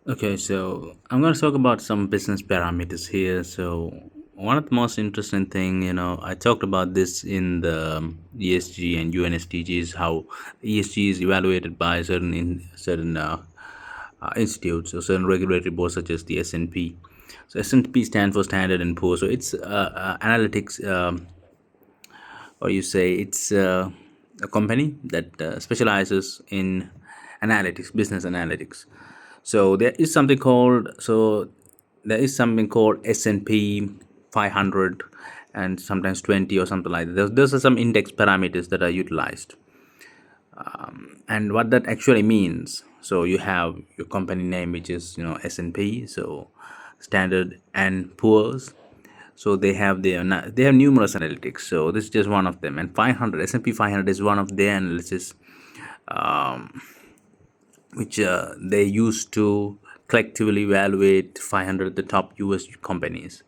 Okay, so I'm going to talk about some business parameters here. So one of the most interesting thing, I talked about this in the ESG and UNSDG is how ESG is evaluated by certain institutes or certain regulatory boards such as the SNP. So SNP stands for Standard and Poor. So it's analytics, or you say it's a company that specializes in analytics, business analytics. So there is something called SNP 500 and sometimes 20 or something like that. Those are some index parameters that are utilized. And what that actually means, so you have your company name, which is SNP, so Standard and Poor's. So they have numerous analytics. So this is just one of them. And 500 S&P 500 is one of their analysis, which they use to collectively evaluate 500 the top US companies.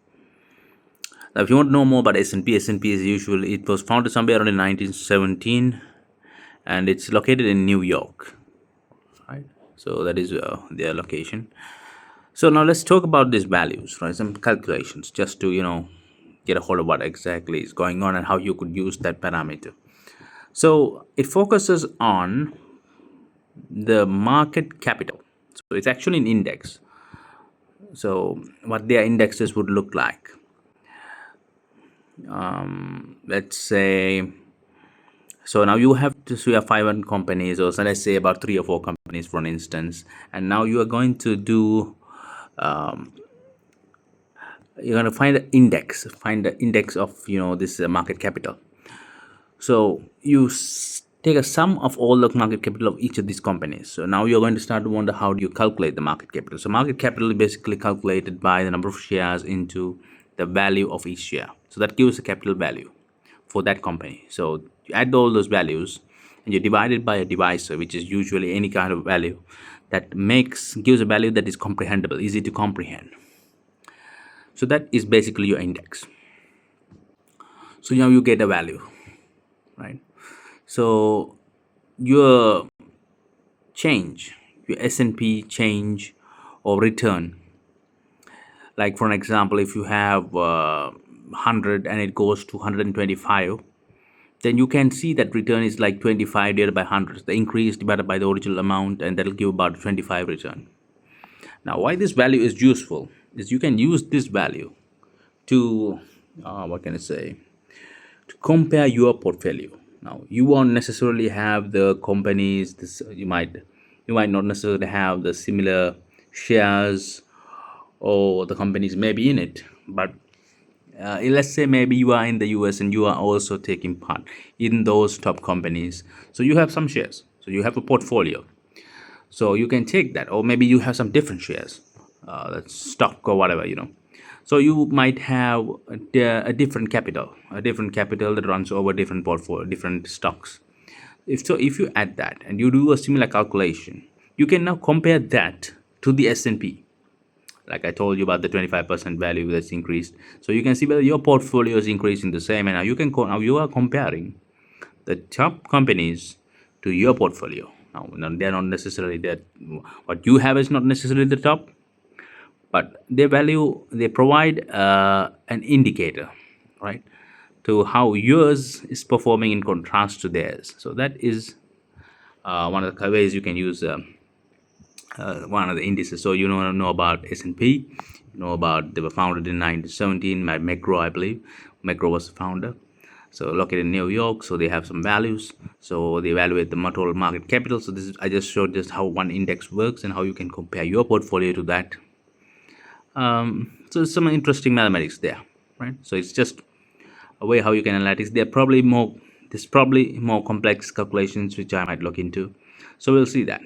Now, if you want to know more about S&P, S&P is usually, it was founded somewhere around in 1917, and it's located in New York, right? So that is their location. So now let's talk about these values, right? Some calculations just to get a hold of what exactly is going on and how you could use that parameter. So it focuses on the market capital. So it's actually an index. So what their indexes would look like. Let's say, so now you have 500 companies, or so let's say about 3 or 4 companies, for instance, and now you are going to do, you're going to find the index of this market capital. So you take a sum of all the market capital of each of these companies. So now you're going to start to wonder, how do you calculate the market capital? So market capital is basically calculated by the number of shares into the value of each share. So that gives a capital value for that company. So you add all those values and you divide it by a divisor, which is usually any kind of value that gives a value that is comprehensible, easy to comprehend. So that is basically your index. So now you get a value, right? So your your S&P change or return, like for an example, if you have 100 and it goes to 125, then you can see that return is like 25 divided by 100, the increase divided by the original amount, and that'll give about 25 return. Now, why this value is useful is you can use this value to, what can I say, to compare your portfolio. Now, you won't necessarily have the companies. You might not necessarily have the similar shares, or the companies may be in it, but let's say maybe you are in the US and you are also taking part in those top companies. So you have some shares. So you have a portfolio. So you can take that, or maybe you have some different shares, that's stock or whatever. So you might have a different capital that runs over different portfolio, different stocks. If you add that and you do a similar calculation, you can now compare that to the S&P, like I told you about the 25% value that's increased. So you can see whether your portfolio is increasing the same, and now now you are comparing the top companies to your portfolio. Now they're not necessarily that, what you have is not necessarily the top, but they provide an indicator, right, to how yours is performing in contrast to theirs. So that is one of the ways you can use one of the indices. So know about S&P, about they were founded in 1917 by Macro, I believe. Macro was the founder. So located in New York, so they have some values. So they evaluate the total market capital. So I just showed just how one index works and how you can compare your portfolio to that. So some interesting mathematics there, right? So it's just a way how you can analytics. There's probably more complex calculations which I might look into. So we'll see that.